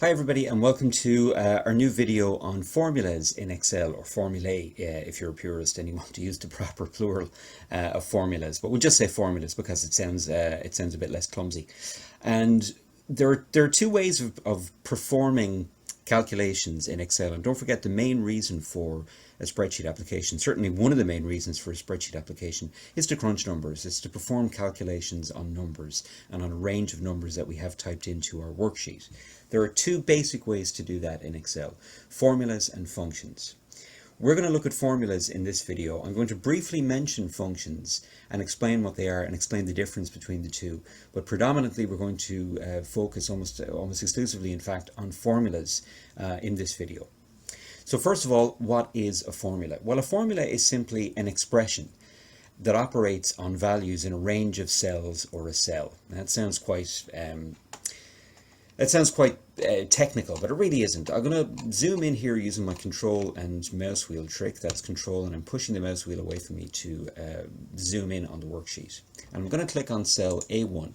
Hi everybody, and welcome to our new video on formulas in Excel, or formulae if you're a purist and you want to use the proper plural of formulas. But we'll just say formulas because it sounds a bit less clumsy. And there are two ways of performing calculations in Excel. And don't forget, the main reason for a spreadsheet application, certainly one of the main reasons for a spreadsheet application, is to crunch numbers. It's to perform calculations on numbers and on a range of numbers that we have typed into our worksheet. There are two basic ways to do that in Excel: formulas and functions. We're going to look at formulas in this video. I'm going to briefly mention functions and explain what they are and explain the difference between the two. But predominantly we're going to focus almost exclusively, in fact, on formulas in this video. So first of all, what is a formula? Well, a formula is simply an expression that operates on values in a range of cells or a cell. That sounds quite technical, but it really isn't. I'm going to zoom in here using my control and mouse wheel trick. That's control, and I'm pushing the mouse wheel away from me to zoom in on the worksheet. And I'm going to click on cell A1,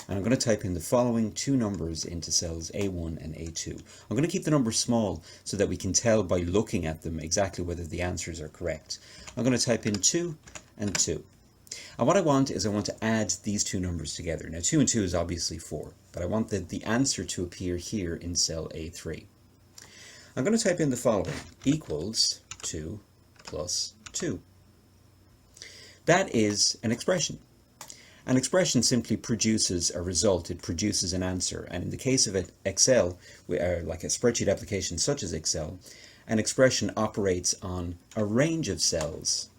and I'm going to type in the following two numbers into cells A1 and A2. I'm going to keep the numbers small so that we can tell by looking at them exactly whether the answers are correct. I'm going to type in 2 and 2. And what I want to add these two numbers together. Now 2 and 2 is obviously 4, but I want the answer to appear here in cell A3. I'm going to type in the following: equals 2 plus 2. That is an expression. An expression simply produces a result. It produces an answer. And in the case of Excel, like a spreadsheet application such as Excel, an expression operates on a range of cells,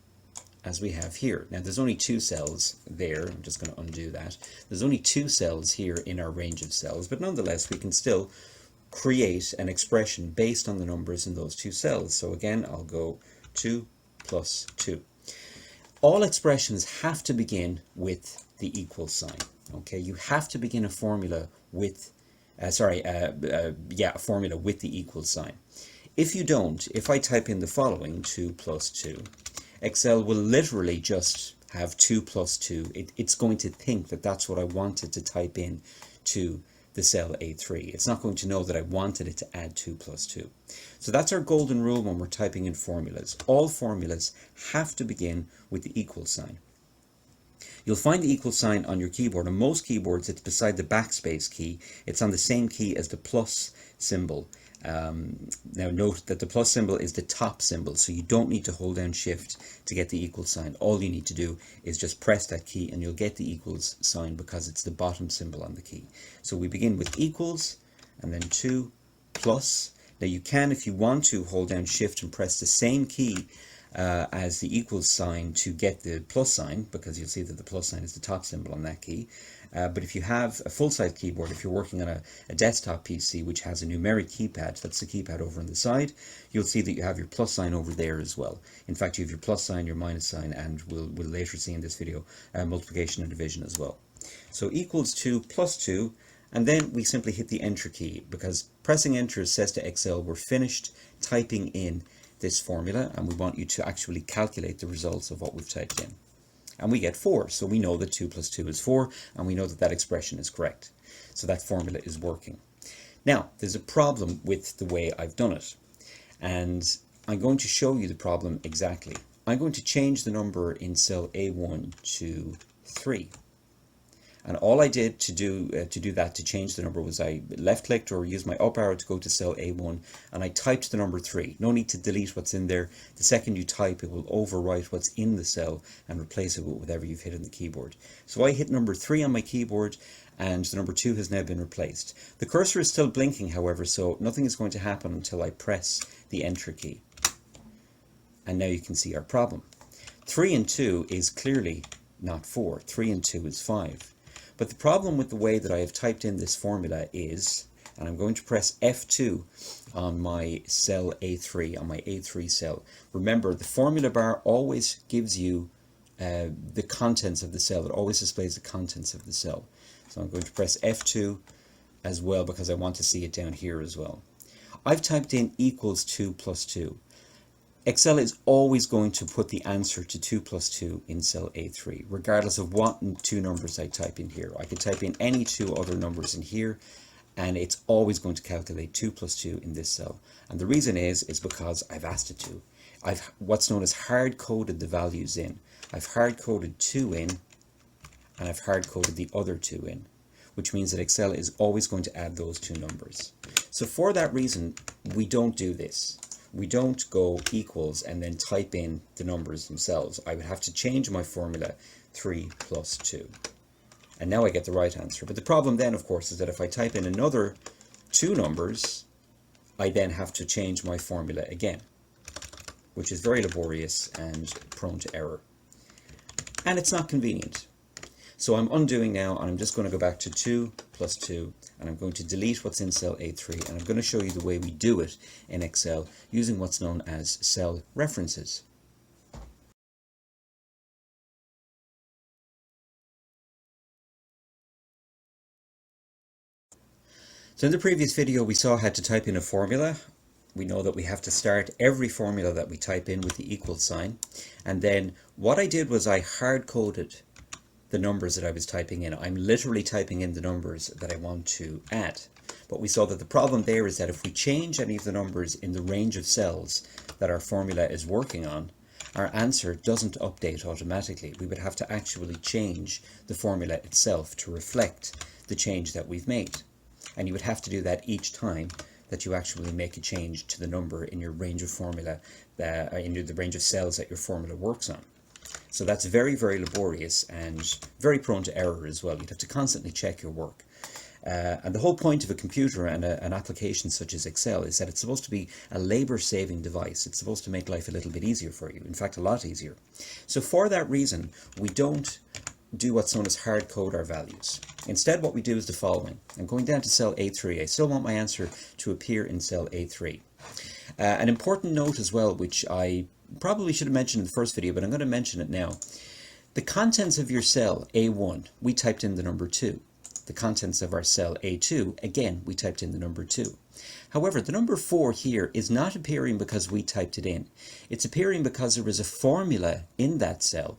as we have here. Now there's only two cells there. I'm just going to undo that. There's only two cells here in our range of cells, but nonetheless we can still create an expression based on the numbers in those two cells. So again, I'll go 2 plus 2. All expressions have to begin with the equal sign. Okay, you have to begin a formula with a formula with the equal sign. If you don't, if I type in the following 2 plus 2, Excel will literally just have 2 plus 2. It's going to think that that's what I wanted to type in to the cell A3. It's not going to know that I wanted it to add 2 plus 2. So that's our golden rule when we're typing in formulas. All formulas have to begin with the equal sign. You'll find the equal sign on your keyboard. On most keyboards, it's beside the backspace key. It's on the same key as the plus symbol. Now note that the plus symbol is the top symbol, so you don't need to hold down shift to get the equal sign. All you need to do is just press that key and you'll get the equals sign because it's the bottom symbol on the key. So we begin with equals and then 2 plus. Now you can, if you want to, hold down shift and press the same key as the equals sign to get the plus sign, because you'll see that the plus sign is the top symbol on that key. But if you have a full-size keyboard, if you're working on a desktop PC which has a numeric keypad, that's the keypad over on the side, you'll see that you have your plus sign over there as well. In fact, you have your plus sign, your minus sign, and we'll later see in this video multiplication and division as well. So equals 2 plus 2, and then we simply hit the enter key, because pressing enter says to Excel, we're finished typing in this formula and we want you to actually calculate the results of what we've typed in. And we get 4, so we know that 2 plus 2 is 4, and we know that that expression is correct. So that formula is working. Now, there's a problem with the way I've done it, and I'm going to show you the problem exactly. I'm going to change the number in cell A1 to 3. And all I did to do that, to change the number, was I left-clicked or used my up arrow to go to cell A1, and I typed the number 3. No need to delete what's in there. The second you type, it will overwrite what's in the cell and replace it with whatever you've hit on the keyboard. So I hit number 3 on my keyboard, and the number 2 has now been replaced. The cursor is still blinking, however, so nothing is going to happen until I press the enter key. And now you can see our problem. 3 and 2 is clearly not 4. 3 and 2 is 5. But the problem with the way that I have typed in this formula is, and I'm going to press F2 on my cell A3, on my A3 cell. Remember, the formula bar always gives you the contents of the cell. It always displays the contents of the cell. So I'm going to press F2 as well because I want to see it down here as well. I've typed in equals 2 plus 2. Excel is always going to put the answer to 2 plus 2 in cell A3, regardless of what two numbers I type in here. I could type in any two other numbers in here, and it's always going to calculate 2 plus 2 in this cell. And the reason is because I've asked it to. I've what's known as hard-coded the values in. I've hard-coded 2 in, and I've hard-coded the other 2 in, which means that Excel is always going to add those two numbers. So for that reason, we don't do this. We don't go equals and then type in the numbers themselves. I would have to change my formula 3 plus 2. And now I get the right answer. But the problem then, of course, is that if I type in another 2 numbers, I then have to change my formula again, which is very laborious and prone to error. And it's not convenient. So I'm undoing now, and I'm just going to go back to 2 plus 2, and I'm going to delete what's in cell A3, and I'm going to show you the way we do it in Excel using what's known as cell references. So in the previous video we saw how to type in a formula. We know that we have to start every formula that we type in with the equal sign, and then what I did was I hard-coded the numbers that I was typing in. I'm literally typing in the numbers that I want to add. But we saw that the problem there is that if we change any of the numbers in the range of cells that our formula is working on, our answer doesn't update automatically. We would have to actually change the formula itself to reflect the change that we've made. And you would have to do that each time that you actually make a change to the number in your range of formula, in the range of cells that your formula works on. So that's very, very laborious and very prone to error as well. You'd have to constantly check your work. And the whole point of a computer and an application such as Excel is that it's supposed to be a labor-saving device. It's supposed to make life a little bit easier for you, in fact a lot easier. So for that reason, we don't do what's known as hard code our values. Instead, what we do is the following. I'm going down to cell A3. I still want my answer to appear in cell A3. An important note as well, which I probably should have mentioned in the first video, but I'm going to mention it now. The contents of your cell A1, we typed in the number 2. The contents of our cell A2, again, we typed in the number 2. However, the number 4 here is not appearing because we typed it in. It's appearing because there is a formula in that cell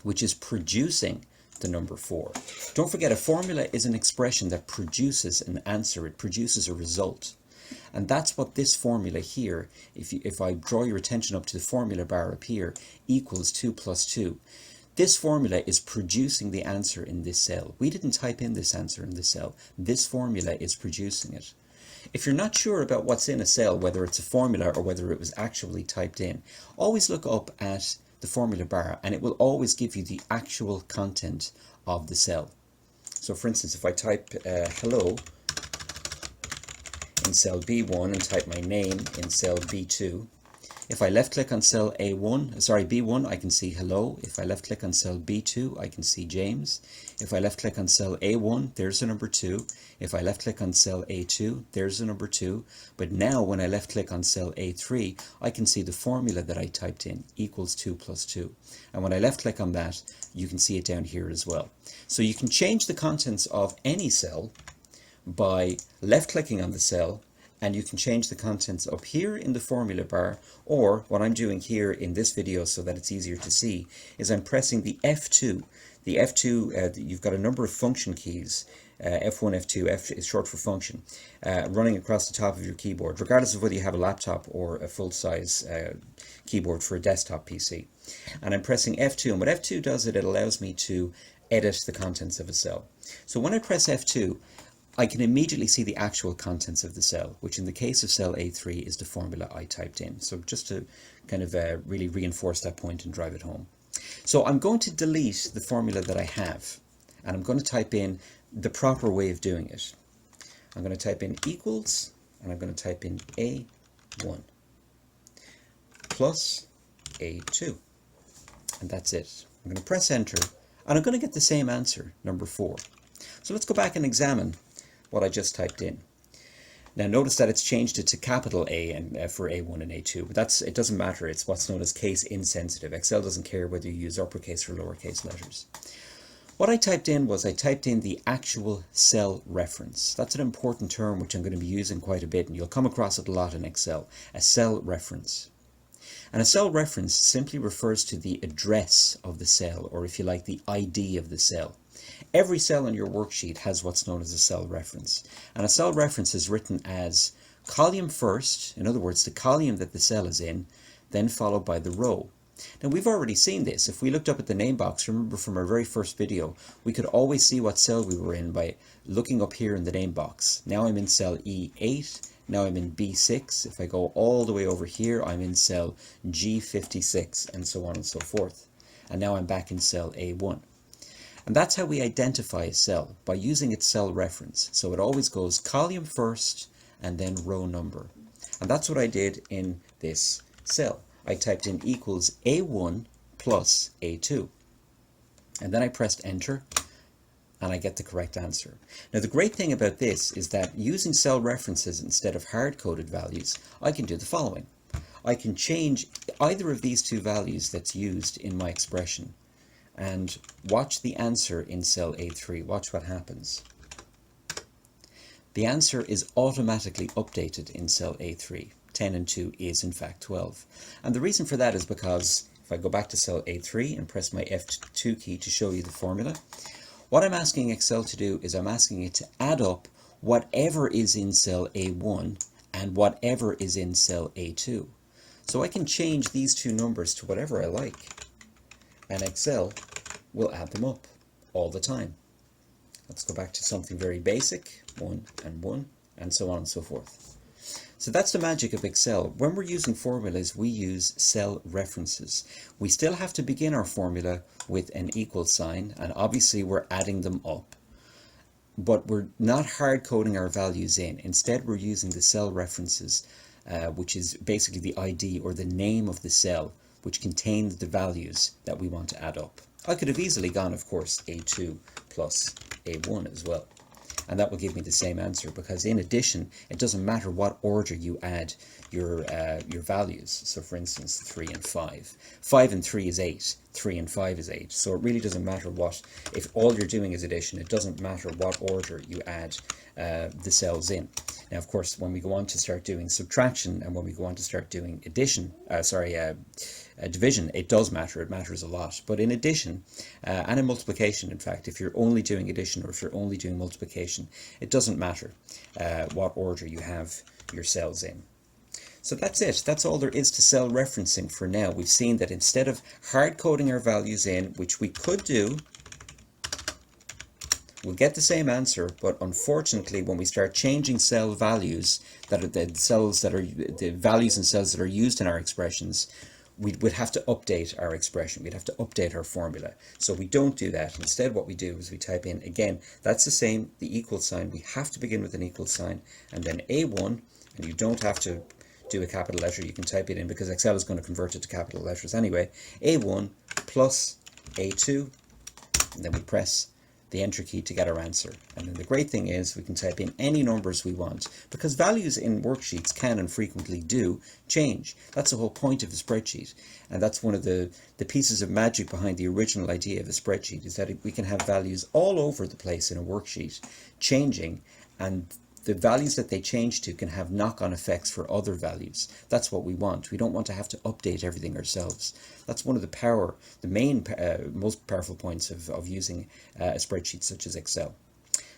which is producing the number 4. Don't forget, a formula is an expression that produces an answer. It produces a result. And that's what this formula here, if I draw your attention up to the formula bar up here, equals 2 plus 2. This formula is producing the answer in this cell. We didn't type in this answer in this cell. This formula is producing it. If you're not sure about what's in a cell, whether it's a formula or whether it was actually typed in, always look up at the formula bar and it will always give you the actual content of the cell. So for instance, if I type hello in cell B1 and type my name in cell B2, if I left click on cell B1, I can see hello. If I left click on cell B2, I can see James. If I left click on cell A1, there's the number 2. If I left click on cell A2, there's the number 2. But now when I left click on cell A3, I can see the formula that I typed in equals 2 plus 2. And when I left click on that, you can see it down here as well. So you can change the contents of any cell by left clicking on the cell, and you can change the contents up here in the formula bar, or what I'm doing here in this video so that it's easier to see is I'm pressing the F2. The F2, you've got a number of function keys, F1, F2, F is short for function, running across the top of your keyboard, regardless of whether you have a laptop or a full-size keyboard for a desktop PC. And I'm pressing F2, and what F2 does, it allows me to edit the contents of a cell. So when I press F2, I can immediately see the actual contents of the cell, which in the case of cell A3 is the formula I typed in. So just to kind of really reinforce that point and drive it home. So I'm going to delete the formula that I have, and I'm going to type in the proper way of doing it. I'm going to type in equals, and I'm going to type in A1 plus A2, and that's it. I'm going to press enter, and I'm going to get the same answer, number 4. So let's go back and examine what I just typed in. Now notice that it's changed it to capital A and for A1 and A2, but it doesn't matter. It's what's known as case insensitive. Excel doesn't care whether you use uppercase or lowercase letters. What I typed in was I typed in the actual cell reference. That's an important term which I'm going to be using quite a bit, and you'll come across it a lot in Excel, a cell reference. And a cell reference simply refers to the address of the cell, or if you like, the ID of the cell. Every cell in your worksheet has what's known as a cell reference. And a cell reference is written as column first, in other words, the column that the cell is in, then followed by the row. Now we've already seen this. If we looked up at the name box, remember from our very first video, we could always see what cell we were in by looking up here in the name box. Now I'm in cell E8, now I'm in B6. If I go all the way over here, I'm in cell G56, and so on and so forth. And now I'm back in cell A1. And that's how we identify a cell, by using its cell reference. So it always goes column first and then row number. And that's what I did in this cell. I typed in equals A1 plus A2. And then I pressed enter, and I get the correct answer. Now the great thing about this is that using cell references instead of hard-coded values, I can do the following. I can change either of these two values that's used in my expression, and watch the answer in cell A3. Watch what happens. The answer is automatically updated in cell A3. 10 and 2 is in fact 12. And the reason for that is because if I go back to cell A3 and press my F2 key to show you the formula, what I'm asking Excel to do is I'm asking it to add up whatever is in cell A1 and whatever is in cell A2. So I can change these two numbers to whatever I like, and Excel will add them up all the time. Let's go back to something very basic, 1 and 1, and so on and so forth. So that's the magic of Excel. When we're using formulas, we use cell references. We still have to begin our formula with an equal sign, and obviously we're adding them up. But we're not hard coding our values in. Instead, we're using the cell references, which is basically the ID or the name of the cell, which contains the values that we want to add up. I could have easily gone, of course, A2 plus A1 as well. And that will give me the same answer, because in addition, it doesn't matter what order you add your values. So for instance, 3 and 5. 5 and 3 is 8. 3 and 5 is 8. So it really doesn't matter what, if all you're doing is addition, it doesn't matter what order you add the cells in. Now, of course, when we go on to start doing subtraction and when we go on to start doing division, it does matter. It matters a lot. But in addition, and in multiplication, in fact, if you're only doing addition or if you're only doing multiplication, it doesn't matter what order you have your cells in. So that's it. That's all there is to cell referencing for now. We've seen that instead of hard coding our values in, which we could do, we'll get the same answer, but unfortunately when we start changing cell values, that are the values and cells that are used in our expressions, we would have to update our expression. We'd have to update our formula. So we don't do that. Instead, what we do is we type in, again, that's the same, the equal sign. We have to begin with an equal sign, and then A1, and you don't have to do a capital letter. You can type it in because Excel is going to convert it to capital letters anyway. A1 plus A2, and then we press the enter key to get our answer. And then the great thing is we can type in any numbers we want, because values in worksheets can and frequently do change. That's the whole point of a spreadsheet, and that's one of the pieces of magic behind the original idea of a spreadsheet, is that we can have values all over the place in a worksheet changing, and the values that they change to can have knock-on effects for other values. That's what we want. We don't want to have to update everything ourselves. That's one of the main, most powerful points of using a spreadsheet such as Excel.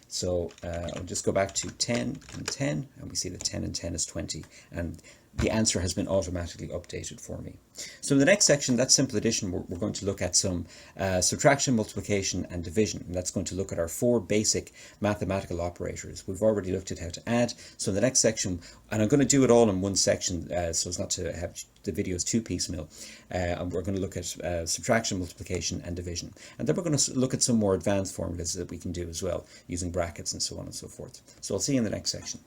So I'll just go back to 10 and 10, and we see that 10 and 10 is 20, and the answer has been automatically updated for me. So in the next section, that's simple addition, we're going to look at some subtraction, multiplication, and division. And that's going to look at our 4 basic mathematical operators. We've already looked at how to add. So in the next section, and I'm going to do it all in one section so as not to have the videos too piecemeal, and we're going to look at subtraction, multiplication, and division. And then we're going to look at some more advanced formulas that we can do as well, using brackets and so on and so forth. So I'll see you in the next section.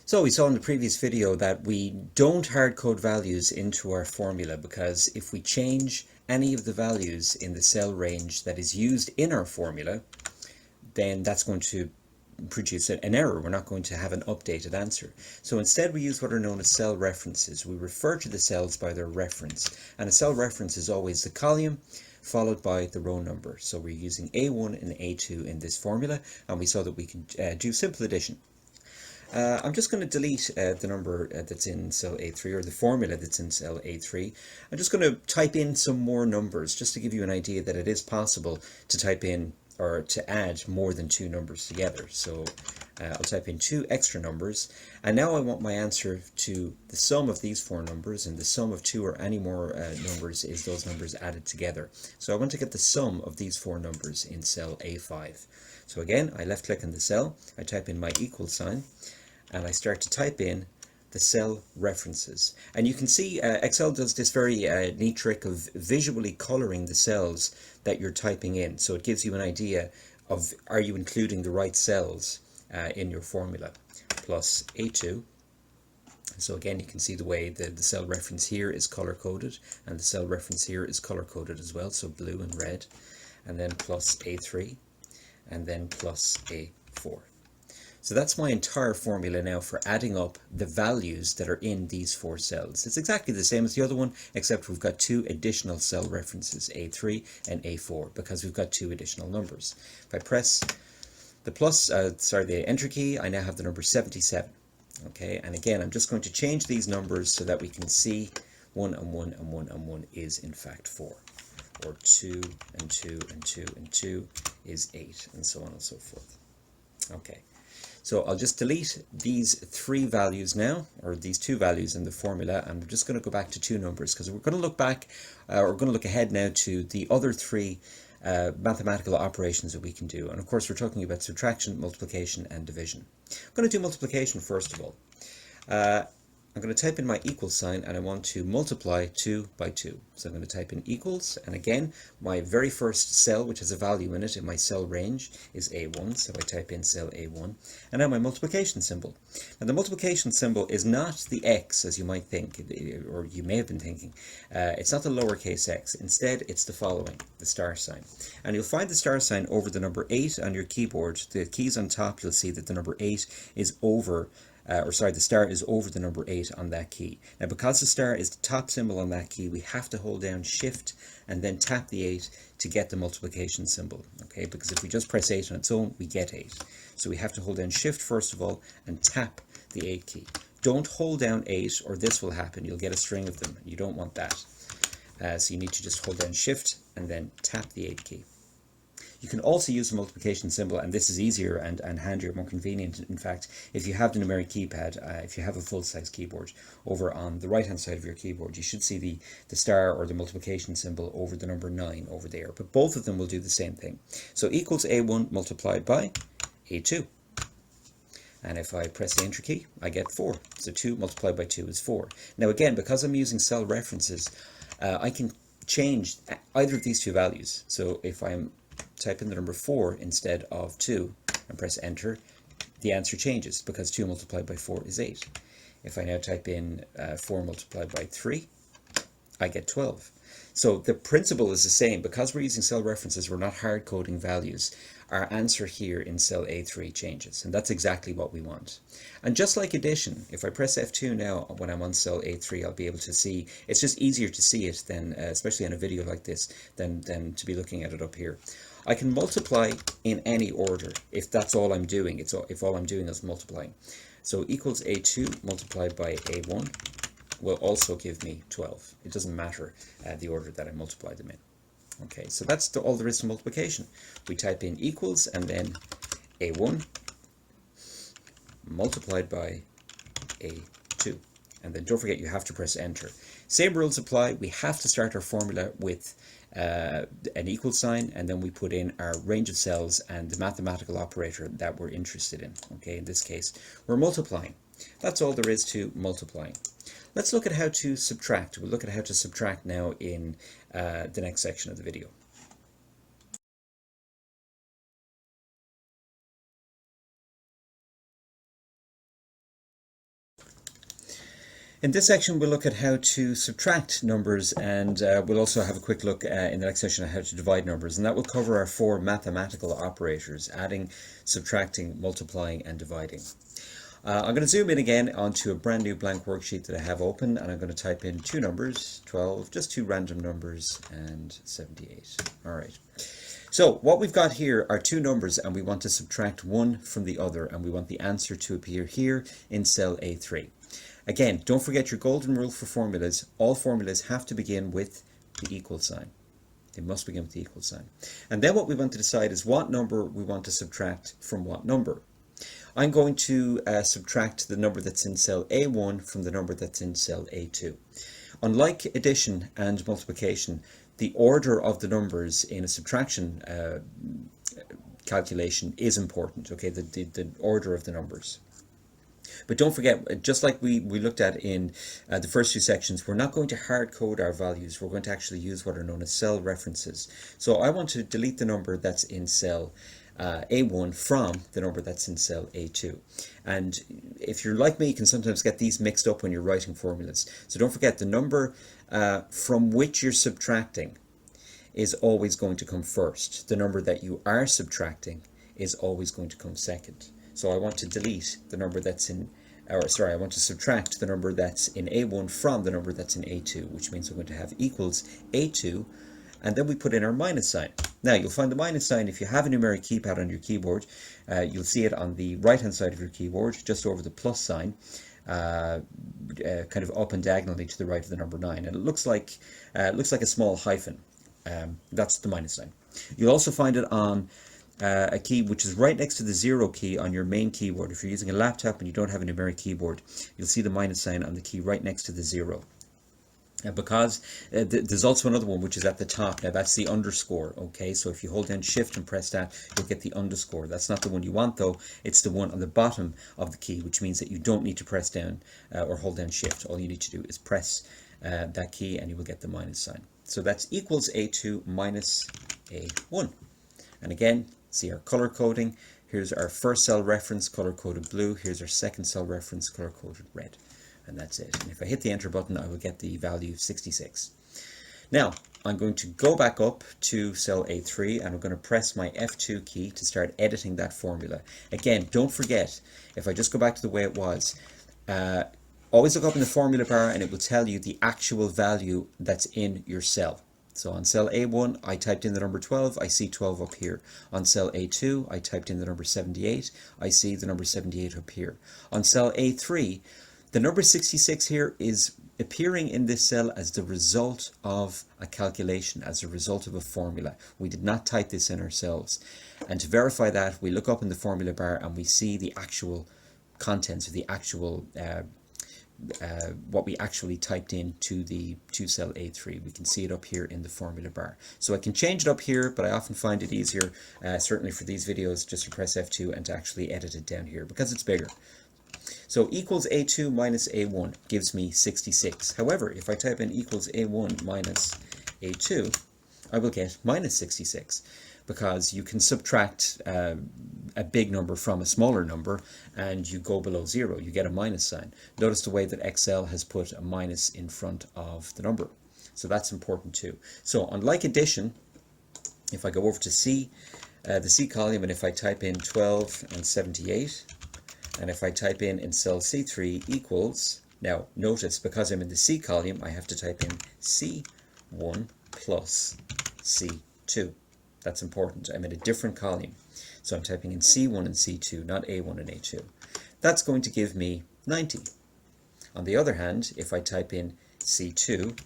So we saw in the previous video that we don't hard code values into our formula, because if we change any of the values in the cell range that is used in our formula, then that's going to produce an error. We're not going to have an updated answer. So instead we use what are known as cell references. We refer to the cells by their reference, and a cell reference is always the column followed by the row number. So we're using A1 and A2 in this formula, and we saw that we can do simple addition. I'm just going to delete the number that's in cell A3, or the formula that's in cell A3. I'm just going to type in some more numbers just to give you an idea that it is possible to type in or to add more than two numbers together. So I'll type in two extra numbers, and now I want my answer to the sum of these four numbers, and the sum of two or any more numbers is those numbers added together. So I want to get the sum of these four numbers in cell A5. So again, I left click on the cell, I type in my equal sign, and I start to type in the cell references. And you can see Excel does this very neat trick of visually coloring the cells that you're typing in. So it gives you an idea of, are you including the right cells in your formula. Plus A2. So again, you can see the way the cell reference here is color coded, and the cell reference here is color coded as well, so blue and red. And then plus A3, and then plus A4. So that's my entire formula now for adding up the values that are in these four cells. It's exactly the same as the other one, except we've got two additional cell references, A3 and A4, because we've got two additional numbers. If I press the enter key, I now have the number 77. Okay, and again, I'm just going to change these numbers so that we can see 1 and 1 and 1 and 1 is in fact 4. Or 2 and 2 and 2 and 2 is 8, and so on and so forth. Okay. So I'll just delete these three values now, or these two values in the formula, and we're just going to go back to two numbers, because we're going to look back, we're going to look ahead now to the other three mathematical operations that we can do. And of course, we're talking about subtraction, multiplication, and division. I'm going to do multiplication first of all. I'm going to type in my equal sign, and I want to multiply 2 by 2. So I'm going to type in equals, and again, my very first cell, which has a value in it in my cell range, is A1, so I type in cell A1. And now my multiplication symbol. And the multiplication symbol is not the X, as you might think, or you may have been thinking. It's not the lowercase x. Instead, it's the following, the star sign. And you'll find the star sign over the number 8 on your keyboard. The keys on top, you'll see that the number 8 is over the star is over the number 8 on that key. Now, because the star is the top symbol on that key, we have to hold down Shift and then tap the 8 to get the multiplication symbol. Okay, because if we just press 8 on its own, we get 8. So we have to hold down Shift first of all and tap the 8 key. Don't hold down 8 or this will happen. You'll get a string of them. You don't want that. So you need to just hold down Shift and then tap the 8 key. You can also use the multiplication symbol, and this is easier and handier, more convenient, in fact, if you have the numeric keypad, if you have a full-size keyboard. Over on the right-hand side of your keyboard, you should see the star or the multiplication symbol over the number 9 over there. But both of them will do the same thing. So equals A1 multiplied by A2. And if I press the enter key, I get 4. So 2 multiplied by 2 is 4. Now again, because I'm using cell references, I can change either of these two values. So if I'm type in the number 4 instead of 2 and press enter, the answer changes because 2 multiplied by 4 is 8. If I now type in 4 multiplied by 3, I get 12. So the principle is the same. Because we're using cell references, we're not hard coding values. Our answer here in cell A3 changes, and that's exactly what we want. And just like addition, if I press F2 now when I'm on cell A3, I'll be able to see. It's just easier to see it than, especially in a video like this, than to be looking at it up here. I can multiply in any order if that's all I'm doing. If all I'm doing is multiplying. So equals A2 multiplied by A1 will also give me 12. It doesn't matter the order that I multiply them in. Okay, so that's all there is to multiplication. We type in equals and then A1 multiplied by A2. And then don't forget, you have to press enter. Same rules apply. We have to start our formula with an equal sign, and then we put in our range of cells and the mathematical operator that we're interested in. Okay, in this case, we're multiplying. That's all there is to multiplying. Let's look at how to subtract. We'll look at how to subtract now in the next section of the video. In this section, we'll look at how to subtract numbers, and we'll also have a quick look in the next section at how to divide numbers, and that will cover our 4 mathematical operators: adding, subtracting, multiplying, and dividing. I'm going to zoom in again onto a brand new blank worksheet that I have open, and I'm going to type in two numbers, 12, just two random numbers, and 78. All right. So what we've got here are two numbers, and we want to subtract one from the other, and we want the answer to appear here in cell A3. Again, don't forget your golden rule for formulas. All formulas have to begin with the equal sign. They must begin with the equal sign. And then what we want to decide is what number we want to subtract from what number. I'm going to subtract the number that's in cell A1 from the number that's in cell A2. Unlike addition and multiplication, the order of the numbers in a subtraction calculation is important, okay, the order of the numbers. But don't forget, just like we looked at in the first two sections, we're not going to hard code our values. We're going to actually use what are known as cell references. So I want to delete the number that's in cell A1 from the number that's in cell A2. And if you're like me, you can sometimes get these mixed up when you're writing formulas. So don't forget, the number from which you're subtracting is always going to come first. The number that you are subtracting is always going to come second. So I want to delete the number that's in, or sorry, I want to subtract the number that's in A1 from the number that's in A2, which means I'm going to have equals A2, and then we put in our minus sign. Now you'll find the minus sign if you have a numeric keypad on your keyboard. You'll see it on the right hand side of your keyboard, just over the plus sign, kind of up and diagonally to the right of the number 9, and it looks like a small hyphen. That's the minus sign. You'll also find it on a key which is right next to the 0 key on your main keyboard. If you're using a laptop and you don't have a numeric keyboard, you'll see the minus sign on the key right next to the 0. Because there's also another one which is at the top. Now that's the underscore, okay? So if you hold down shift and press that, you'll get the underscore. That's not the one you want though. It's the one on the bottom of the key, which means that you don't need to press down or hold down shift. All you need to do is press that key and you will get the minus sign. So that's equals A2 minus A1. And again, see our color coding. Here's our first cell reference, color coded blue. Here's our second cell reference, color coded red. And that's it. And if I hit the enter button, I will get the value 66. Now, I'm going to go back up to cell A3 and I'm going to press my F2 key to start editing that formula. Again, don't forget, if I just go back to the way it was, always look up in the formula bar and it will tell you the actual value that's in your cell. So on cell A1, I typed in the number 12, I see 12 up here. On cell A2, I typed in the number 78, I see the number 78 up here. On cell A3, the number 66 here is appearing in this cell as the result of a calculation, as a result of a formula. We did not type this in ourselves. And to verify that, we look up in the formula bar and we see the actual contents, or the actual what we actually typed in to cell A3. We can see it up here in the formula bar. So I can change it up here, but I often find it easier, certainly for these videos, just to press F2 and to actually edit it down here because it's bigger. So equals A2 minus A1 gives me 66. However, if I type in equals A1 minus A2, I will get minus 66, because you can subtract a big number from a smaller number and you go below 0, you get a minus sign. Notice the way that Excel has put a minus in front of the number. So that's important too. So unlike addition, if I go over to C, the C column, and if I type in 12 and 78, and if I type in cell C3 equals, now notice because I'm in the C column, I have to type in C1 plus C2. That's important. I'm in a different column. So I'm typing in C1 and C2, not A1 and A2. That's going to give me 90. On the other hand, if I type in C2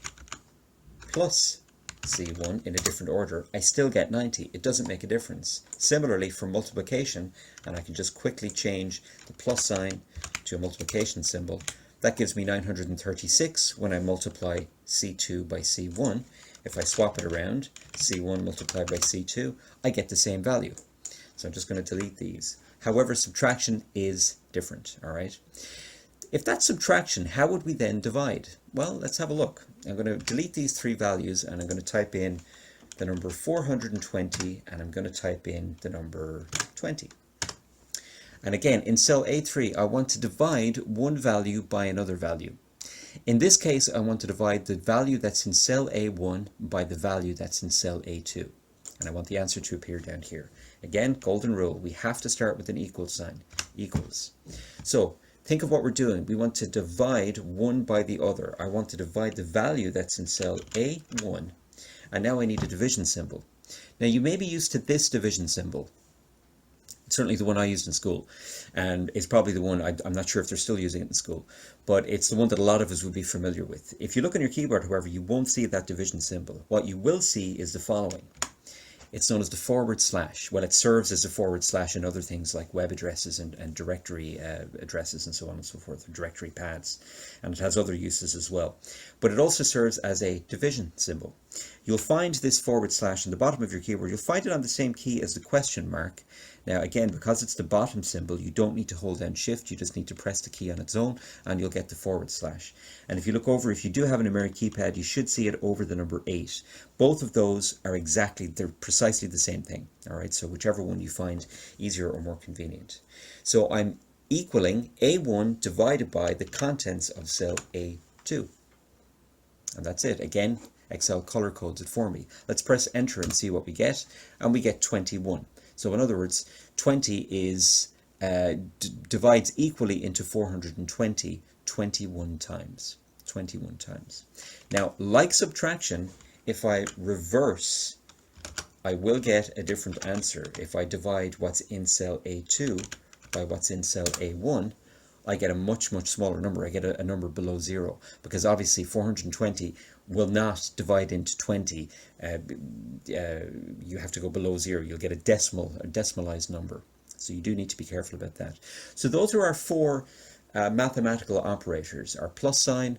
plus C1 in a different order, I still get 90. It doesn't make a difference. Similarly for multiplication, and I can just quickly change the plus sign to a multiplication symbol, that gives me 936 when I multiply C2 by C1. If I swap it around, C1 multiplied by C2, I get the same value. So I'm just going to delete these. However, subtraction is different, all right? If that's subtraction, how would we then divide? Well, let's have a look. I'm going to delete these three values and I'm going to type in the number 420 and I'm going to type in the number 20. And again, in cell A3, I want to divide one value by another value. In this case, I want to divide the value that's in cell A1 by the value that's in cell A2. And I want the answer to appear down here. Again, golden rule, we have to start with an equal sign, equals. So think of what we're doing. We want to divide one by the other. I want to divide the value that's in cell A1, and now I need a division symbol. Now you may be used to this division symbol. Certainly the one I used in school, and it's probably the one, I'm not sure if they're still using it in school, but it's the one that a lot of us would be familiar with. If you look on your keyboard, however, you won't see that division symbol. What you will see is the following. It's known as the forward slash. Well, it serves as a forward slash in other things like web addresses and directory addresses and so on and so forth, or directory paths, and it has other uses as well. But it also serves as a division symbol. You'll find this forward slash in the bottom of your keyboard. You'll find it on the same key as the question mark. Now again, because it's the bottom symbol, you don't need to hold down shift, you just need to press the key on its own and you'll get the forward slash. And if you look over, if you do have an numeric keypad, you should see it over the number 8. Both of those are they're precisely the same thing. All right, so whichever one you find easier or more convenient. So I'm equaling A1 divided by the contents of cell A2. And that's it. Again, Excel color codes it for me. Let's press enter and see what we get. And we get 21. So in other words, 20 is divides equally into 420 21 times. 21 times. Now, like subtraction, if I reverse, I will get a different answer. If I divide what's in cell A2 by what's in cell A1, I get a much, much smaller number. I get a number below 0, because obviously 420 will not divide into 20. You have to go below 0. You'll get a decimalized number. So you do need to be careful about that. So those are our 4 mathematical operators: our plus sign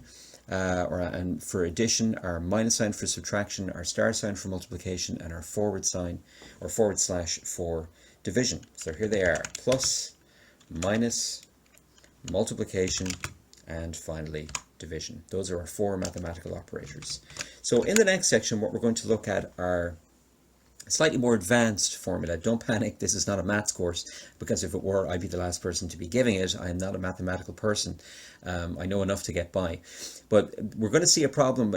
and for addition, our minus sign for subtraction, our star sign for multiplication, and our forward sign or forward slash for division. So here they are: plus, minus, multiplication, and finally division. Those are our 4 mathematical operators. So in the next section, what we're going to look at are slightly more advanced formula. Don't panic, this is not a maths course, because if it were, I'd be the last person to be giving it. I'm not a mathematical person. I know enough to get by. But we're going to see a problem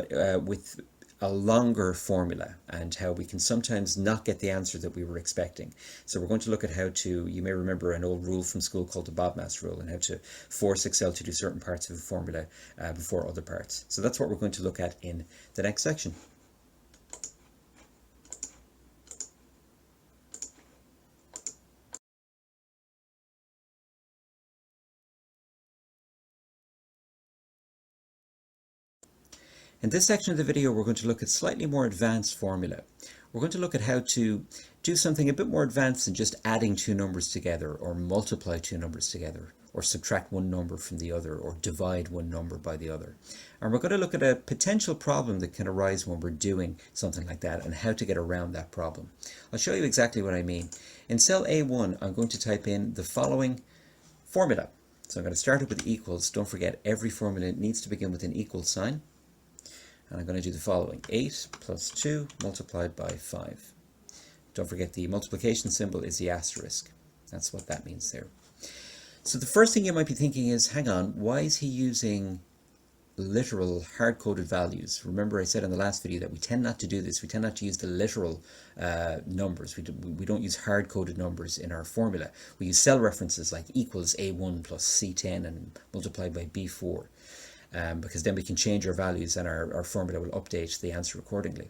with a longer formula and how we can sometimes not get the answer that we were expecting. So we're going to look at how to, you may remember an old rule from school called the BODMAS rule, and how to force Excel to do certain parts of a formula before other parts. So that's what we're going to look at in the next section. In this section of the video, we're going to look at slightly more advanced formula. We're going to look at how to do something a bit more advanced than just adding 2 numbers together, or multiply 2 numbers together, or subtract one number from the other, or divide one number by the other. And we're going to look at a potential problem that can arise when we're doing something like that, and how to get around that problem. I'll show you exactly what I mean. In cell A1, I'm going to type in the following formula. So I'm going to start it with equals. Don't forget, every formula needs to begin with an equal sign. And I'm going to do the following: 8 plus 2 multiplied by 5. Don't forget, the multiplication symbol is the asterisk. That's what that means there. So the first thing you might be thinking is, hang on, why is he using literal hard-coded values? Remember I said in the last video that we tend not to do this. We tend not to use the literal numbers. We don't use hard-coded numbers in our formula. We use cell references like equals A1 plus C10 and multiplied by B4. Because then we can change our values and our formula will update the answer accordingly.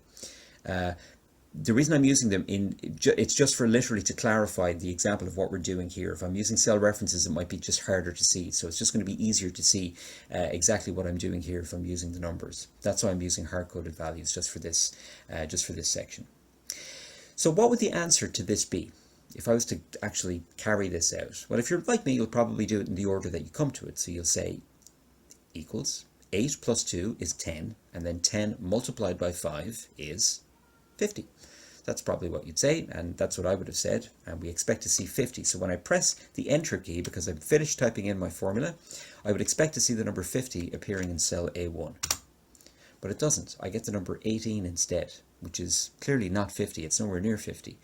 The reason I'm using them, it's just for literally to clarify the example of what we're doing here. If I'm using cell references, it might be just harder to see. So it's just going to be easier to see exactly what I'm doing here if I'm using the numbers. That's why I'm using hard-coded values just for this section. So what would the answer to this be if I was to actually carry this out? Well, if you're like me, you'll probably do it in the order that you come to it. So you'll say equals 8 plus 2 is 10, and then 10 multiplied by 5 is 50. That's probably what you'd say, and that's what I would have said, and we expect to see 50. So when I press the enter key, because I've finished typing in my formula, I would expect to see the number 50 appearing in cell A1. But it doesn't. I get the number 18 instead, which is clearly not 50. It's nowhere near 50.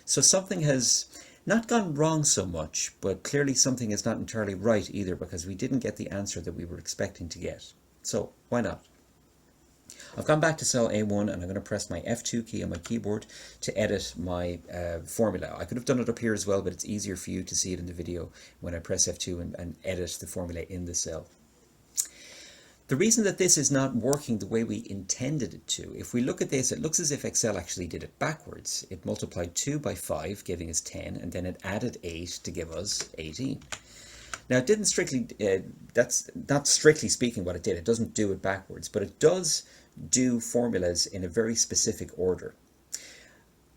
So something has not gone wrong so much, but clearly something is not entirely right either, because we didn't get the answer that we were expecting to get. So why not? I've gone back to cell A1 and I'm going to press my F2 key on my keyboard to edit my formula. I could have done it up here as well, but it's easier for you to see it in the video when I press F2 and edit the formula in the cell. The reason that this is not working the way we intended it to, if we look at this, it looks as if Excel actually did it backwards. It multiplied 2 by 5, giving us 10, and then it added 8 to give us 18. Now, it didn't strictly, that's not strictly speaking what it did. It doesn't do it backwards, but it does do formulas in a very specific order.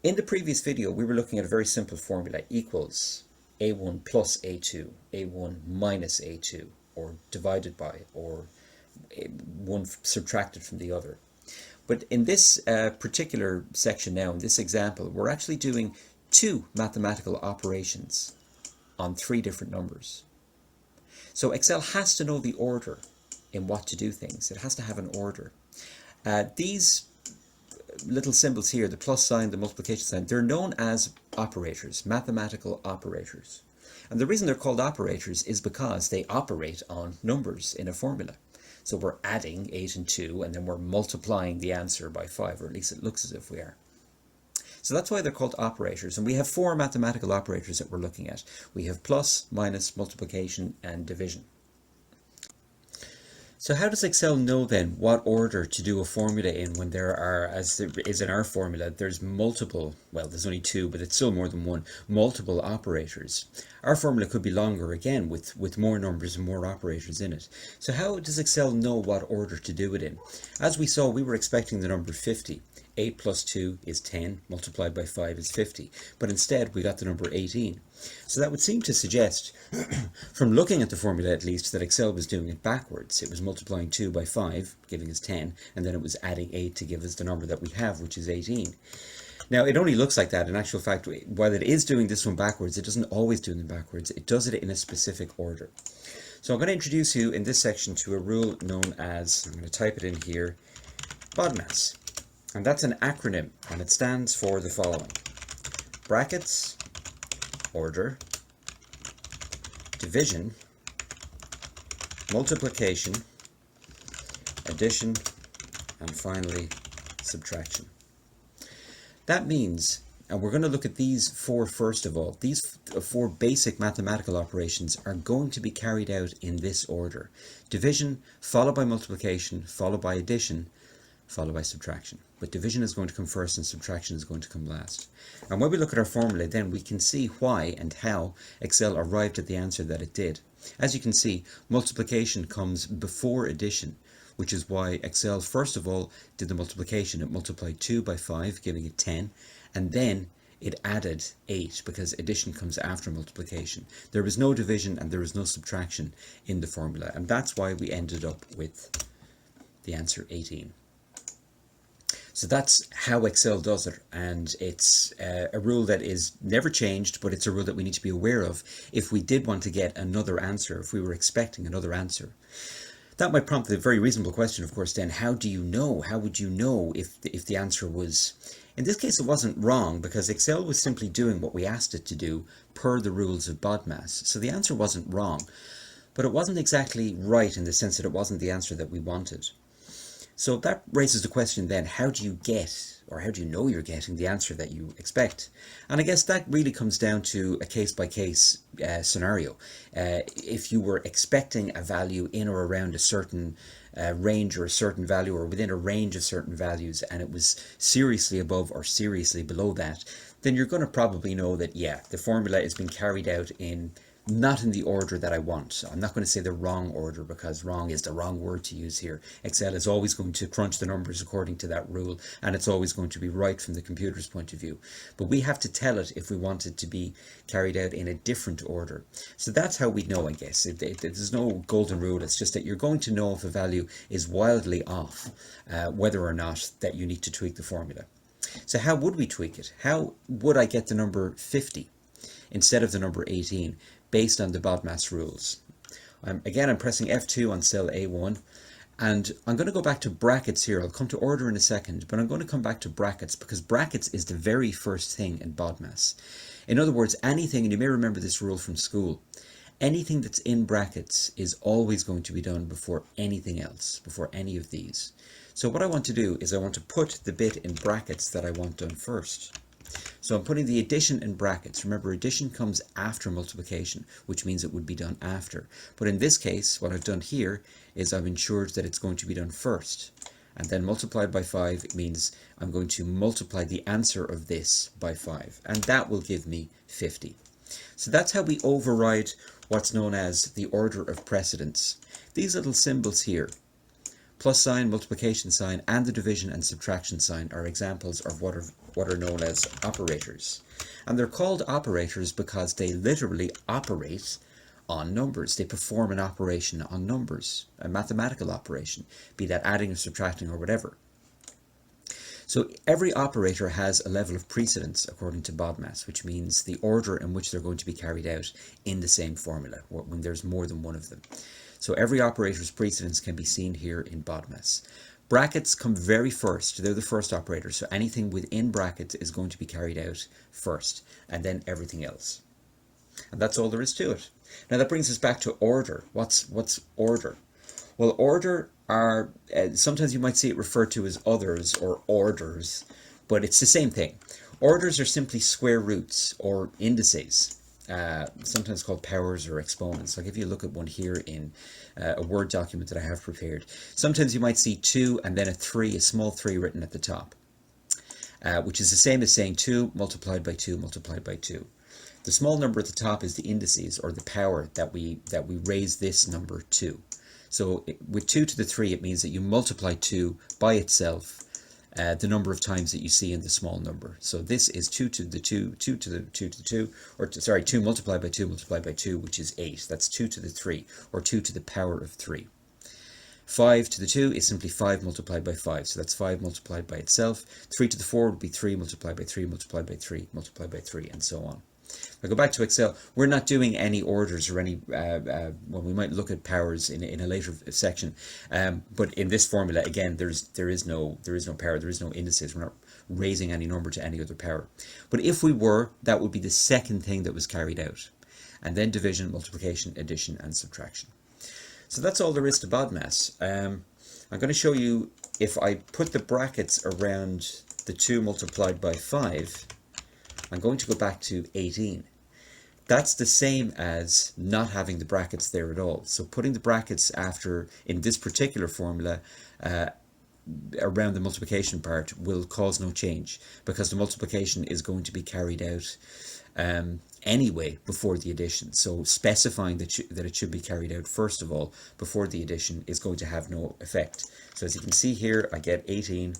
In the previous video, we were looking at a very simple formula, equals A1 plus A2, A1 minus A2, or divided by, or one subtracted from the other. But in this particular section now, in this example, we're actually doing two mathematical operations on three different numbers. So Excel has to know the order in what to do things. It has to have an order. These little symbols here, the plus sign, the multiplication sign, they're known as operators, mathematical operators. And the reason they're called operators is because they operate on numbers in a formula. So we're adding 8 and 2, and then we're multiplying the answer by 5, or at least it looks as if we are. So that's why they're called operators. And we have four mathematical operators that we're looking at. We have plus, minus, multiplication, and division. So how does Excel know then what order to do a formula in when there are, as there is in our formula, there's multiple, well, there's only two, but it's still more than one, multiple operators. Our formula could be longer again with more numbers and more operators in it. So how does Excel know what order to do it in? As we saw, we were expecting the number 50. 8 plus 2 is 10, multiplied by 5 is 50. But instead, we got the number 18. So that would seem to suggest, from looking at the formula at least, that Excel was doing it backwards. It was multiplying 2 by 5, giving us 10, and then it was adding 8 to give us the number that we have, which is 18. Now, it only looks like that. In actual fact, while it is doing this one backwards, it doesn't always do them backwards. It does it in a specific order. So I'm going to introduce you in this section to a rule known as, I'm going to type it in here, BODMAS. And that's an acronym, and it stands for the following: brackets, order, division, multiplication, addition, and finally subtraction. That means, and we're going to look at these four first of all, these four basic mathematical operations are going to be carried out in this order: division, followed by multiplication, followed by addition, followed by subtraction. But division is going to come first and subtraction is going to come last. And when we look at our formula, then we can see why and how Excel arrived at the answer that it did. As you can see, multiplication comes before addition, which is why Excel first of all did the multiplication. It multiplied 2 by 5, giving it 10, and then it added 8 because addition comes after multiplication. There was no division and there was no subtraction in the formula, and that's why we ended up with the answer 18. So that's how Excel does it, and it's a rule that is never changed, but it's a rule that we need to be aware of if we did want to get another answer, if we were expecting another answer. That might prompt the very reasonable question, of course, then, how do you know? How would you know if the answer was... In this case, it wasn't wrong, because Excel was simply doing what we asked it to do per the rules of BODMAS. So the answer wasn't wrong, but it wasn't exactly right in the sense that it wasn't the answer that we wanted. So that raises the question then, how do you get, or how do you know you're getting the answer that you expect? And I guess that really comes down to a case-by-case scenario. If you were expecting a value in or around a certain range or a certain value, or within a range of certain values, and it was seriously above or seriously below that, then you're going to probably know that, yeah, the formula is being carried out in not in the order that I want. I'm not going to say the wrong order, because wrong is the wrong word to use here. Excel is always going to crunch the numbers according to that rule, and it's always going to be right from the computer's point of view. But we have to tell it if we want it to be carried out in a different order. So that's how we know, I guess. There's no golden rule. It's just that you're going to know if a value is wildly off, whether or not that you need to tweak the formula. So how would we tweak it? How would I get the number 50 instead of the number 18? Based on the BODMAS rules. Again, I'm pressing F2 on cell A1, and I'm going to go back to brackets here. I'll come to order in a second, but I'm going to come back to brackets, because brackets is the very first thing in BODMAS. In other words, anything, and you may remember this rule from school, anything that's in brackets is always going to be done before anything else, before any of these. So what I want to do is I want to put the bit in brackets that I want done first. So I'm putting the addition in brackets. Remember, addition comes after multiplication, which means it would be done after. But in this case, what I've done here is I've ensured that it's going to be done first. And then multiplied by 5, it means I'm going to multiply the answer of this by 5. And that will give me 50. So that's how we override what's known as the order of precedence. These little symbols here, plus sign, multiplication sign, and the division and subtraction sign, are examples of what are known as operators. And they're called operators because they literally operate on numbers. They perform an operation on numbers, a mathematical operation, be that adding or subtracting or whatever. So every operator has a level of precedence according to BODMAS, which means the order in which they're going to be carried out in the same formula, when there's more than one of them. So every operator's precedence can be seen here in BODMAS. Brackets come very first. They're the first operator. So anything within brackets is going to be carried out first, and then everything else. And that's all there is to it. Now that brings us back to order. What's order? Well, order are, sometimes you might see it referred to as others or orders, but it's the same thing. Orders are simply square roots or indices. Sometimes called powers or exponents. I'll give you a look at one here in a Word document that I have prepared. Sometimes you might see 2 and then a 3, a small 3 written at the top, which is the same as saying 2 multiplied by 2 multiplied by 2. The small number at the top is the indices, or the power that we raise this number to. So with 2 to the 3, it means that you multiply 2 by itself the number of times that you see in the small number. So this is 2 to the 2, 2 to the 2 to the 2, or sorry, 2 multiplied by 2 multiplied by 2, which is 8. That's 2 to the 3, or 2 to the power of 3. 5 to the 2 is simply 5 multiplied by 5, so that's 5 multiplied by itself. 3 to the 4 would be 3 multiplied by 3 multiplied by 3 multiplied by 3, and so on. I go back to Excel. We're not doing any orders or any, well, we might look at powers in a later section, but in this formula, again, there is no power, there is no indices. We're not raising any number to any other power. But if we were, that would be the second thing that was carried out. And then division, multiplication, addition, and subtraction. So that's all there is to BODMAS. I'm going to show you, if I put the brackets around the 2 multiplied by 5, I'm going to go back to 18. That's the same as not having the brackets there at all. So putting the brackets after, in this particular formula, around the multiplication part will cause no change, because the multiplication is going to be carried out anyway before the addition. So specifying that it should be carried out first of all before the addition is going to have no effect. So as you can see here, I get 18,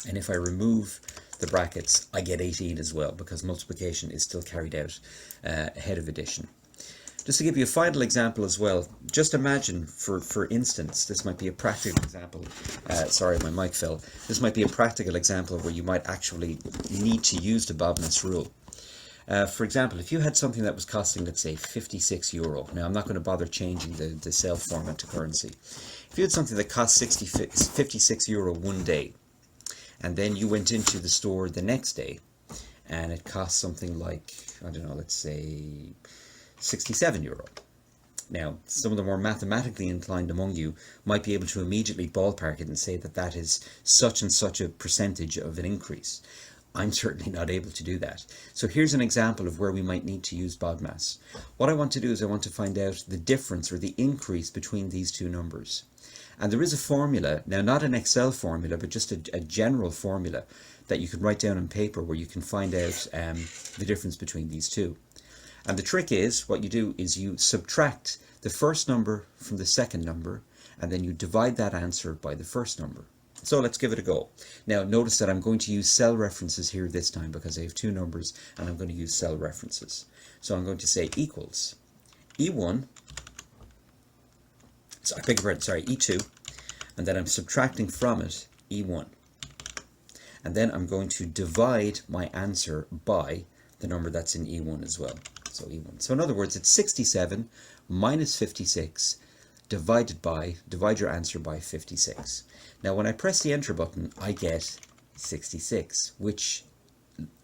and if I remove the brackets, I get 18 as well, because multiplication is still carried out ahead of addition. Just to give you a final example as well, just imagine, for instance, this might be a practical example. Sorry, my mic fell. This might be a practical example where you might actually need to use the BODMAS rule. For example, if you had something that was costing, let's say, €56. Now, I'm not going to bother changing the cell format to currency. If you had something that cost €56 one day, and then you went into the store the next day, and it cost something like, I don't know, let's say €67. Now, some of the more mathematically inclined among you might be able to immediately ballpark it and say that that is such and such a percentage of an increase. I'm certainly not able to do that. So here's an example of where we might need to use BODMAS. What I want to do is I want to find out the difference or the increase between these two numbers. And there is a formula, now not an Excel formula, but just a general formula that you can write down on paper where you can find out the difference between these two. And the trick is, what you do is you subtract the first number from the second number, and then you divide that answer by the first number. So let's give it a go. Now notice that I'm going to use cell references here this time because I have two numbers and I'm going to use cell references. So I'm going to say equals E1, so I beg your pardon, sorry, E2, and then I'm subtracting from it E1. And then I'm going to divide my answer by the number that's in E1 as well. So E1. So in other words, it's 67 minus 56 divide your answer by 56. Now when I press the enter button, I get 66, which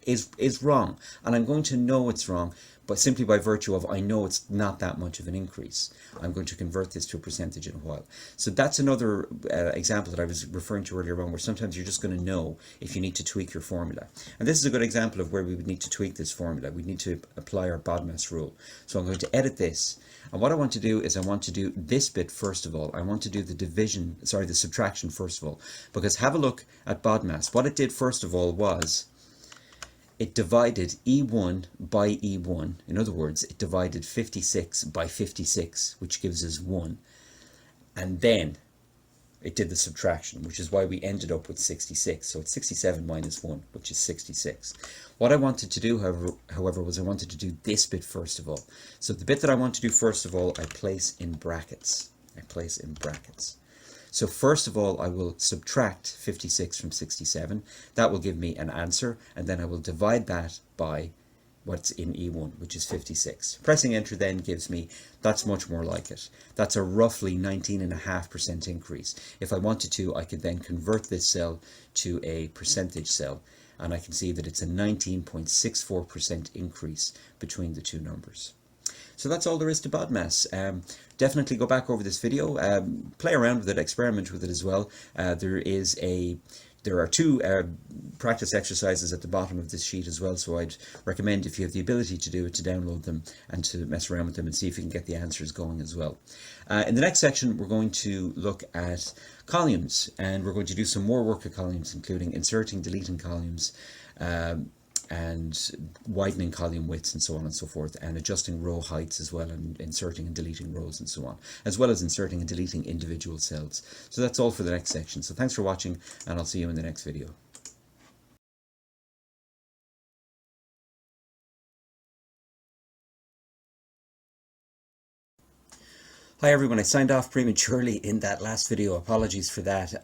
is wrong, and I'm going to know it's wrong, but simply by virtue of I know it's not that much of an increase. I'm going to convert this to a percentage in a while. So that's another example that I was referring to earlier on, where sometimes you're just going to know if you need to tweak your formula. And this is a good example of where we would need to tweak this formula. We need to apply our BODMAS rule. So I'm going to edit this. And what I want to do is I want to do this bit first of all. I want to do the subtraction first of all. Because have a look at BODMAS. What it did first of all was it divided E1 by E1. In other words, it divided 56 by 56, which gives us 1. And then it did the subtraction, which is why we ended up with 66. So it's 67 minus 1, which is 66. What I wanted to do, however, was I wanted to do this bit first of all. So the bit that I want to do first of all, I place in brackets. So first of all, I will subtract 56 from 67. That will give me an answer, and then I will divide that by what's in E1, which is 56. Pressing enter then gives me, that's much more like it. That's a roughly 19.5% increase. If I wanted to, I could then convert this cell to a percentage cell, and I can see that it's a 19.64% increase between the two numbers. So that's all there is to BODMAS. Definitely go back over this video, play around with it, experiment with it as well. There are two practice exercises at the bottom of this sheet as well, so I'd recommend, if you have the ability to do it, to download them and to mess around with them and see if you can get the answers going as well. In the next section, we're going to look at columns, and we're going to do some more work with columns, including inserting, deleting columns, and widening column widths and so on and so forth, and adjusting row heights as well, and inserting and deleting rows and so on, as well as inserting and deleting individual cells. So that's all for the next section. So thanks for watching, and I'll see you in the next video. Hi everyone, I signed off prematurely in that last video. Apologies for that,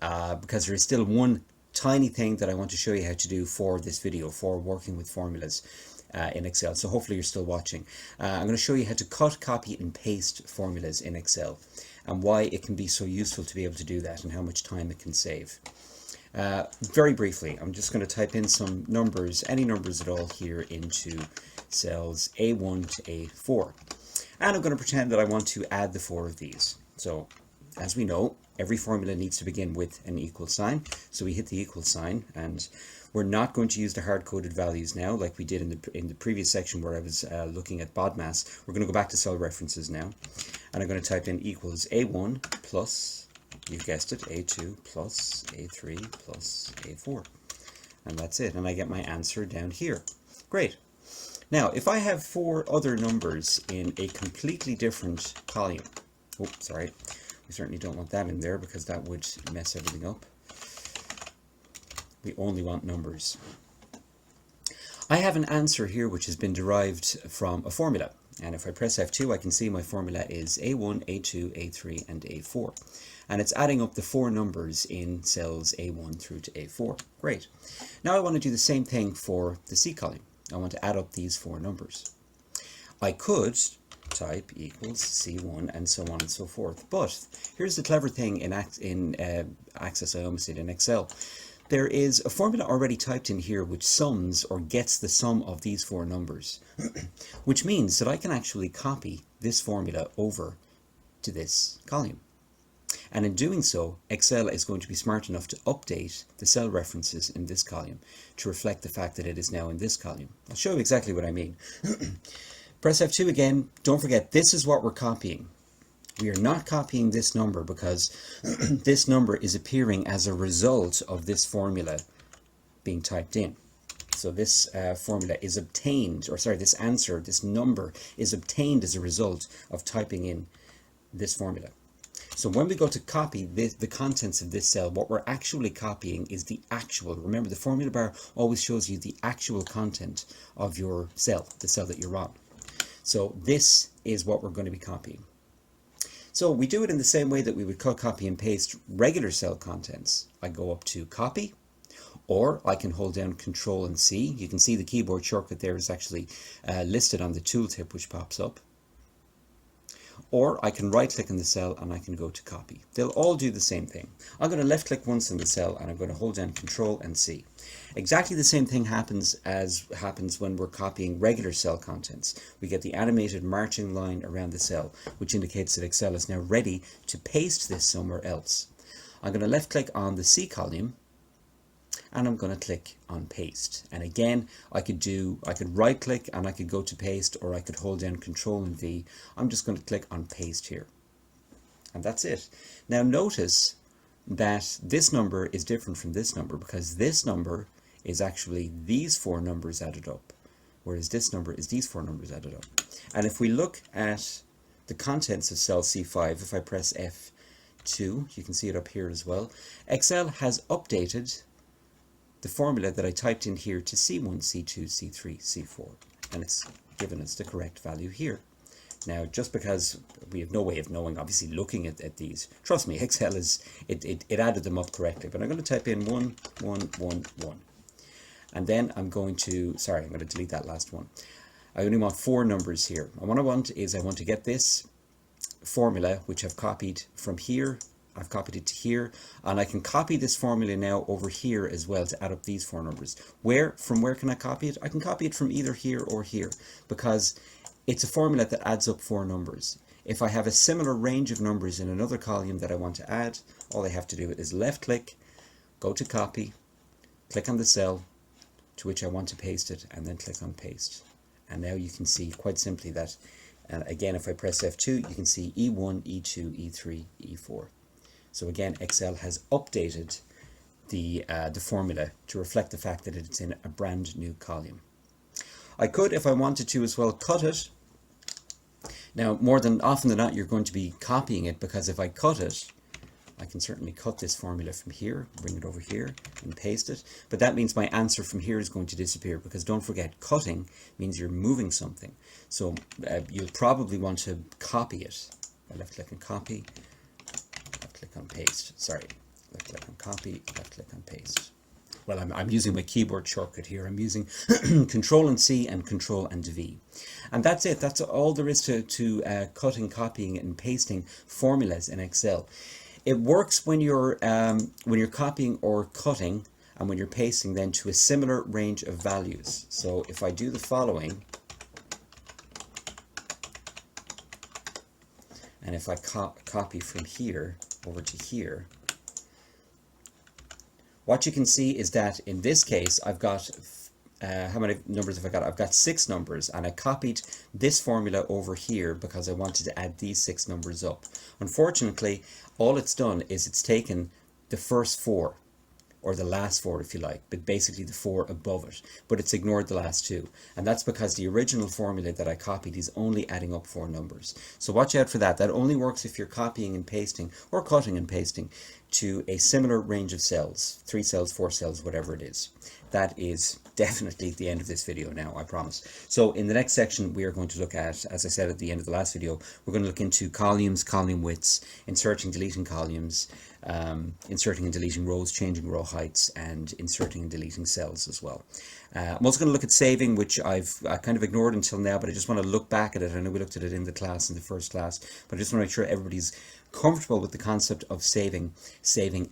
because there is still one tiny thing that I want to show you how to do for this video, for working with formulas in Excel. So hopefully you're still watching. I'm going to show you how to cut, copy and paste formulas in Excel, and why it can be so useful to be able to do that, and how much time it can save. Very briefly, I'm just going to type in some numbers, any numbers at all, here into cells A1 to A4. And I'm going to pretend that I want to add the 4 of these. So, as we know, every formula needs to begin with an equal sign. So we hit the equal sign, and we're not going to use the hard-coded values now like we did in the previous section where I was looking at BODMAS. We're going to go back to cell references now, and I'm going to type in equals A1 plus, you've guessed it, A2 plus A3 plus A4. And that's it, and I get my answer down here. Great. Now, if I have 4 other numbers in a completely different column, oh, sorry, we certainly don't want that in there because that would mess everything up. We only want numbers. I have an answer here which has been derived from a formula, and if I press F2 I can see my formula is A1, A2, A3 and A4, and it's adding up the 4 numbers in cells A1 through to A4. Great. Now I want to do the same thing for the C column. I want to add up these 4 numbers. I could type equals C1 and so on and so forth, but here's the clever thing in Access, I almost said in Excel. There is a formula already typed in here which sums or gets the sum of these 4 numbers, which means that I can actually copy this formula over to this column. And in doing so, Excel is going to be smart enough to update the cell references in this column to reflect the fact that it is now in this column. I'll show you exactly what I mean. Press F2 again. Don't forget, this is what we're copying. We are not copying this number because this number is appearing as a result of this formula being typed in. So this formula is obtained, or sorry, this answer, this number is obtained as a result of typing in this formula. So when we go to copy the contents of this cell, what we're actually copying is the actual, remember the formula bar always shows you the actual content of your cell, the cell that you're on. So this is what we're going to be copying. So we do it in the same way that we would cut, copy and paste regular cell contents. I go up to copy, or I can hold down Control and C. You can see the keyboard shortcut there is actually listed on the tooltip which pops up. Or I can right click on the cell and I can go to copy. They'll all do the same thing. I'm going to left click once in the cell and I'm going to hold down Control and C. Exactly the same thing happens when we're copying regular cell contents. We get the animated marching line around the cell, which indicates that Excel is now ready to paste this somewhere else. I'm going to left click on the C column and I'm going to click on paste. And again, I could right click and I could go to paste, or I could hold down Control and V. I'm just going to click on paste here. And that's it. Now notice that this number is different from this number, because this number is actually these four numbers added up, whereas this number is these four numbers added up. And if we look at the contents of cell C5, if I press F2, you can see it up here as well, Excel has updated the formula that I typed in here to C1, C2, C3, C4, and it's given us the correct value here. Now, just because we have no way of knowing, obviously looking at these, trust me, Excel it added them up correctly. But I'm going to type in 1, 1, 1, 1. And then I'm going to delete that last one. I only want 4 numbers here. And what I want to get this formula, which I've copied from here, I've copied it to here, and I can copy this formula now over here as well to add up these 4 numbers. From where can I copy it? I can copy it from either here or here, because it's a formula that adds up 4 numbers. If I have a similar range of numbers in another column that I want to add, all I have to do is left click, go to copy, click on the cell to which I want to paste it, and then click on paste. And now you can see quite simply that, and again, if I press F2, you can see E1, E2, E3, E4. So again, Excel has updated the formula to reflect the fact that it's in a brand new column. I could, if I wanted to as well, cut it. Now, more than often than not, you're going to be copying it, because if I cut it, I can certainly cut this formula from here, bring it over here and paste it. But that means my answer from here is going to disappear, because don't forget, cutting means you're moving something. So you'll probably want to copy it. I left click on copy, left click on paste. Sorry, left click on copy, left click on paste. Well, I'm using my keyboard shortcut here. I'm using Control and C and Control and V. And that's it. That's all there is to cutting, copying, and pasting formulas in Excel. It works when you're copying or cutting, and when you're pasting then to a similar range of values. So if I do the following, and if I copy from here over to here, what you can see is that in this case I've got, how many numbers have I got? I've got 6 numbers, and I copied this formula over here because I wanted to add these 6 numbers up. Unfortunately, all it's done is it's taken the first 4, or the last 4 if you like, but basically the 4 above it, but it's ignored the last 2, and that's because the original formula that I copied is only adding up 4 numbers. So watch out for that. That only works if you're copying and pasting, or cutting and pasting, to a similar range of cells, 3 cells, 4 cells, whatever it is. That is definitely the end of this video now, I promise. So in the next section, we are going to look at, as I said at the end of the last video, we're going to look into columns, column widths, inserting, deleting columns, inserting and deleting rows, changing row heights, and inserting and deleting cells as well. I'm also going to look at saving, which I've kind of ignored until now, but I just want to look back at it. I know we looked at it in the class, in the first class, but I just want to make sure everybody's comfortable with the concept of saving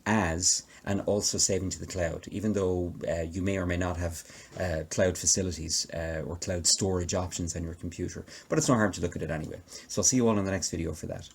as, and also saving to the cloud, even though you may or may not have cloud facilities or cloud storage options on your computer. But it's no harm to look at it anyway. So I'll see you all in the next video for that.